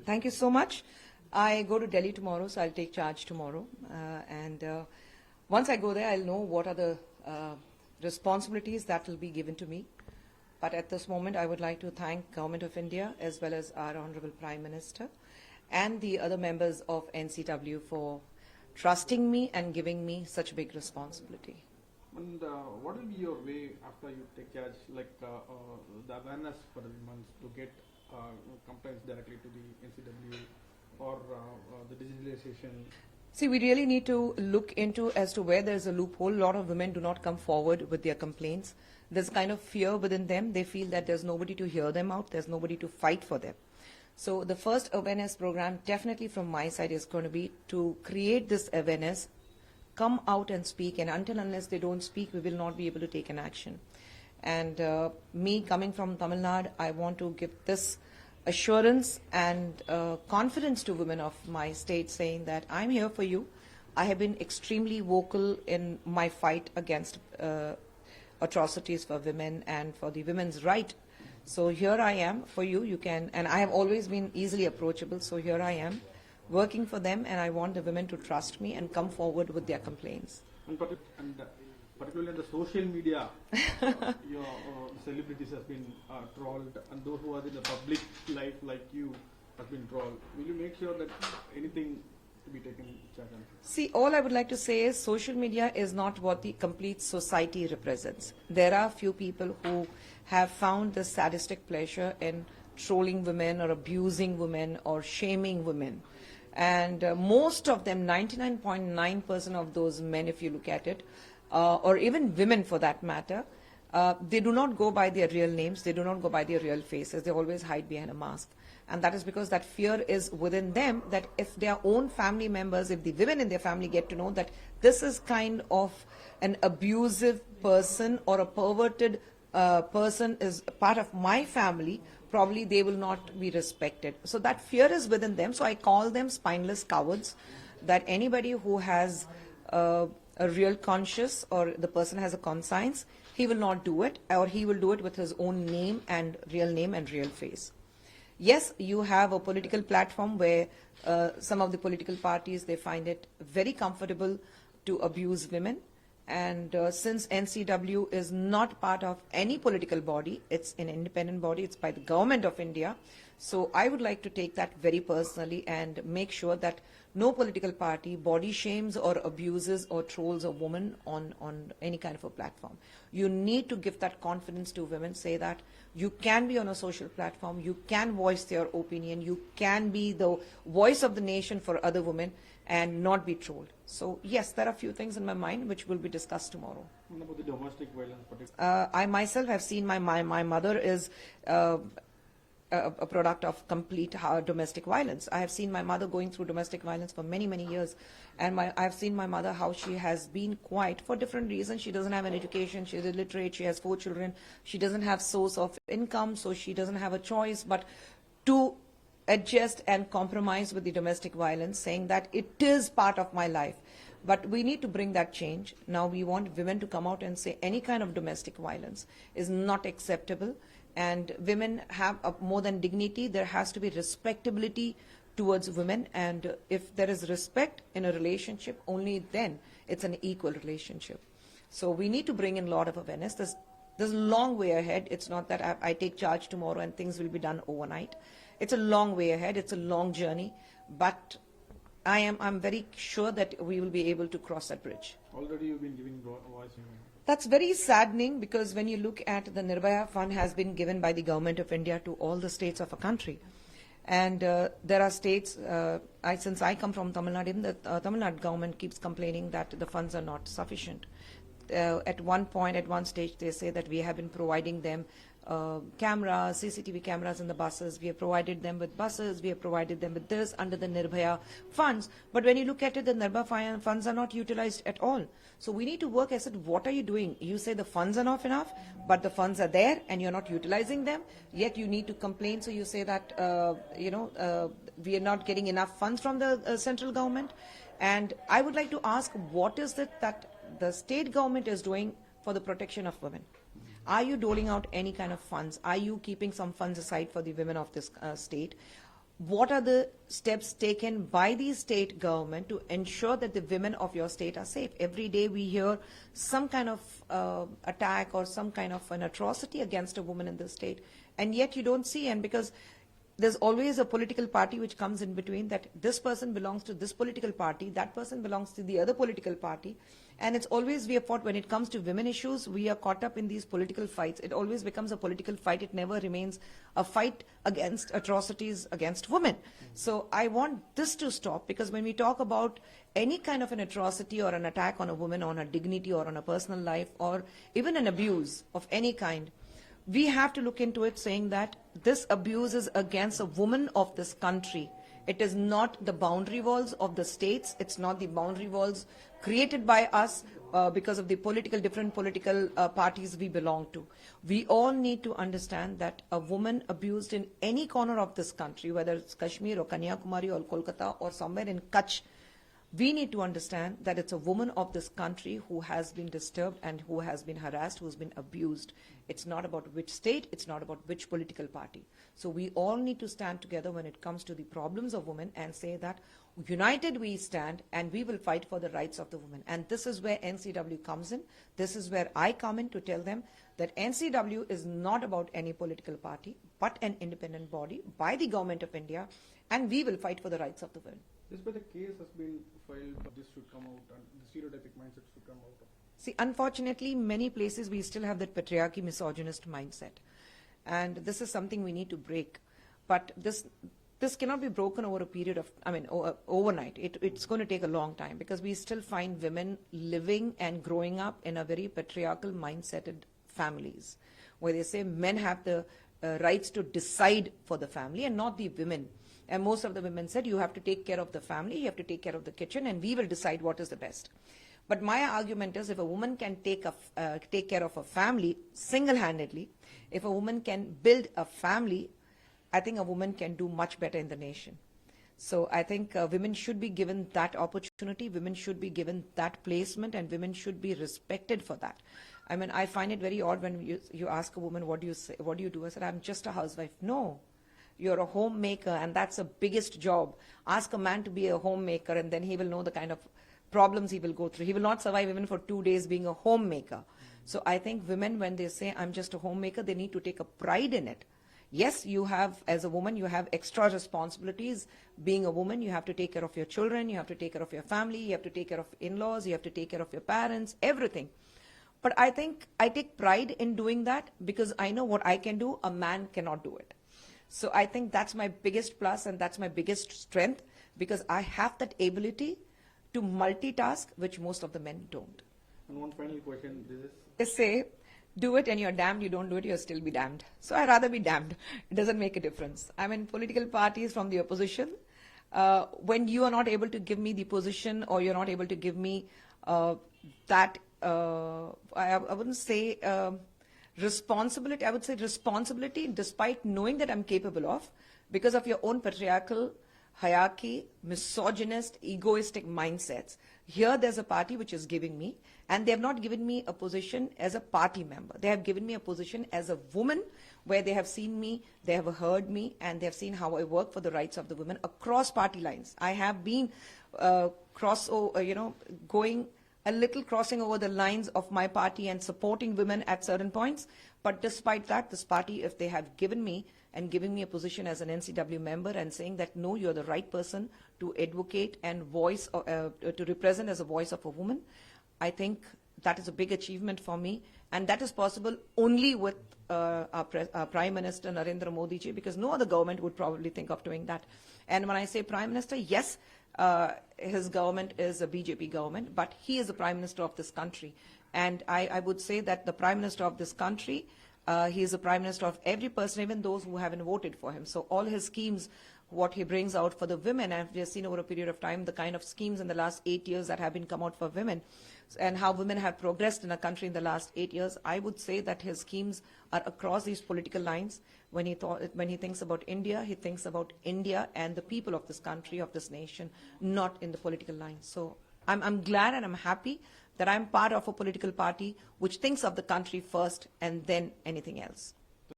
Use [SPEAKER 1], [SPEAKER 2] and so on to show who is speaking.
[SPEAKER 1] Thank you so much. I go to Delhi tomorrow, so I'll take charge tomorrow. Once I go there, I'll know what are the responsibilities that will be given to me. But at this moment, I would like to thank Government of India as well as our Honorable Prime Minister and the other members of NCW for trusting me and giving me such a big responsibility.
[SPEAKER 2] And what will be your way after you take charge, like the awareness for the women to get complaints directly to the NCW or the digitalization?
[SPEAKER 1] See, we really need to look into as to where there's a loophole. A lot of women do not come forward with their complaints. There's kind of fear within them. They feel that there's nobody to hear them out. There's nobody to fight for them. So the first awareness program definitely from my side is going to be to create this awareness, come out and speak, and until unless they don't speak, we will not be able to take an action. And me coming from Tamil Nadu, I want to give this assurance and confidence to women of my state, saying that I'm here for you. I have been extremely vocal in my fight against atrocities for women and for the women's right. So here I am for you. You can, and I have always been easily approachable. So here I am, working for them, and I want the women to trust me and come forward with their complaints.
[SPEAKER 2] And particularly in the social media, your celebrities has been trolled, and those who are in the public life like you have been trolled. Will you make sure that anything to be taken charge of?
[SPEAKER 1] See, all I would like to say is social media is not what the complete society represents. There are few people who have found the sadistic pleasure in trolling women or abusing women or shaming women. And most of them, 99.9% of those men, if you look at it, or even women for that matter, they do not go by their real names, they do not go by their real faces, they always hide behind a mask. And that is because that fear is within them, that if their own family members, if the women in their family get to know that this is kind of an abusive person or a perverted person is part of my family, probably they will not be respected. So that fear is within them. So I call them spineless cowards, that anybody who has a real conscience or the person has a conscience, he will not do it, or he will do it with his own name and real face. Yes, you have a political platform where some of the political parties, they find it very comfortable to abuse women. And since NCW is not part of any political body, it's an independent body, it's by the Government of India. So I would like to take that very personally and make sure that no political party body shames or abuses or trolls a woman on any kind of a platform. You need to give that confidence to women, say that you can be on a social platform, you can voice their opinion, you can be the voice of the nation for other women and not be trolled. So yes, there are a few things in my mind which will be discussed tomorrow.
[SPEAKER 2] What about the domestic violence?
[SPEAKER 1] I myself have seen my mother is a product of complete domestic violence. I have seen my mother going through domestic violence for many years, and I've seen my mother how she has been quiet for different reasons. She doesn't have an education, she's illiterate, she has 4 children, she doesn't have source of income, so she doesn't have a choice but to adjust and compromise with the domestic violence, saying that it is part of my life. But we need to bring that change. Now we want women to come out and say any kind of domestic violence is not acceptable, and women have more than dignity. There has to be respectability towards women, and if there is respect in a relationship, only then it's an equal relationship. So we need to bring in a lot of awareness. There's a long way ahead. It's not that I take charge tomorrow and things will be done overnight. It's a long way ahead. It's a long journey, but I'm very sure that we will be able to cross that bridge.
[SPEAKER 2] Already you've been giving voice.
[SPEAKER 1] That's very saddening, because when you look at the Nirbhaya Fund has been given by the Government of India to all the states of a country. And there are states, since I come from Tamil Nadu, even the Tamil Nadu government keeps complaining that the funds are not sufficient. At one stage, they say that we have been providing them cameras, CCTV cameras in the buses. We have provided them with buses. We have provided them with this under the Nirbhaya funds. But when you look at it, the Nirbhaya funds are not utilized at all. So we need to work. I said, what are you doing? You say the funds are not enough, but the funds are there and you're not utilizing them. Yet you need to complain. So you say that, we are not getting enough funds from the central government. And I would like to ask, what is it that the state government is doing for the protection of women? Are you doling out any kind of funds? Are you keeping some funds aside for the women of this state? what are the steps taken by the state government to ensure that the women of your state are safe? Every day we hear some kind of attack or some kind of an atrocity against a woman in the state, and yet you don't see, and because there's always a political party which comes in between, that this person belongs to this political party, that person belongs to the other political party, and it's always we are fought when it comes to women issues, we are caught up in these political fights. It always becomes a political fight. It never remains a fight against atrocities against women. So I want this to stop, because when we talk about any kind of an atrocity or an attack on a woman, on her dignity or on a personal life, or even an abuse of any kind, we have to look into it saying that this abuse is against a woman of this country. It is not the boundary walls of the states. It's not the boundary walls created by us because of the different political parties we belong to. We all need to understand that a woman abused in any corner of this country, whether it's Kashmir or Kanyakumari or Kolkata or somewhere in Kutch, we need to understand that it's a woman of this country who has been disturbed and who has been harassed, who has been abused. It's not about which state, it's not about which political party. So we all need to stand together when it comes to the problems of women and say that united we stand and we will fight for the rights of the women. And this is where NCW comes in. This is where I come in to tell them that NCW is not about any political party, but an independent body by the government of India, and we will fight for the rights of the women.
[SPEAKER 2] Just by the case has been filed, this should come out and the stereotypic mindset should come out.
[SPEAKER 1] See, unfortunately, many places we still have that patriarchy, misogynist mindset. And this is something we need to break. But this cannot be broken over a period of, overnight. It's going to take a long time, because we still find women living and growing up in a very patriarchal mindseted families, where they say men have the rights to decide for the family and not the women. And most of the women said, you have to take care of the family, you have to take care of the kitchen, and we will decide what is the best. But my argument is, if a woman can take care of a family single-handedly, if a woman can build a family, I think a woman can do much better in the nation. So I think women should be given that opportunity, women should be given that placement, and women should be respected for that. I mean, I find it very odd when you ask a woman, what do you say, what do you do? I said, I'm just a housewife. No. You're a homemaker, and that's the biggest job. Ask a man to be a homemaker, and then he will know the kind of problems he will go through. He will not survive even for 2 days being a homemaker. So I think women, when they say, I'm just a homemaker, they need to take a pride in it. Yes, you have, as a woman, you have extra responsibilities. Being a woman, you have to take care of your children, you have to take care of your family, you have to take care of in-laws, you have to take care of your parents, everything. But I think I take pride in doing that, because I know what I can do, a man cannot do it. So I think that's my biggest plus and that's my biggest strength, because I have that ability to multitask, which most of the men don't.
[SPEAKER 2] And one final question, this is...
[SPEAKER 1] They say, do it and you're damned, you don't do it, you'll still be damned. So I'd rather be damned. It doesn't make a difference. I'm in political parties from the opposition. When you are not able to give me the position, or you're not able to give me that, I wouldn't say... responsibility, I would say responsibility, despite knowing that I'm capable of, because of your own patriarchal, hierarchy, misogynist, egoistic mindsets. Here there's a party which is giving me, and they have not given me a position as a party member. They have given me a position as a woman, where they have seen me, they have heard me, and they have seen how I work for the rights of the women across party lines. I have been going a little crossing over the lines of my party and supporting women at certain points. But despite that, this party, if they have given me and giving me a position as an NCW member and saying that, no, you're the right person to advocate and voice, to represent as a voice of a woman, I think that is a big achievement for me. And that is possible only with our Prime Minister Narendra Modi ji, because no other government would probably think of doing that. And when I say Prime Minister, yes, his government is a BJP government, but he is the Prime Minister of this country. And I would say that the Prime Minister of this country, he is the Prime Minister of every person, even those who haven't voted for him. So all his schemes, what he brings out for the women, and we have seen over a period of time the kind of schemes in the last 8 years that have been come out for women, and how women have progressed in a country in the last 8 years. I would say that his schemes are across these political lines. When he thinks about India, he thinks about India and the people of this country, of this nation, not in the political lines. So I'm glad and I'm happy that I'm part of a political party which thinks of the country first and then anything else.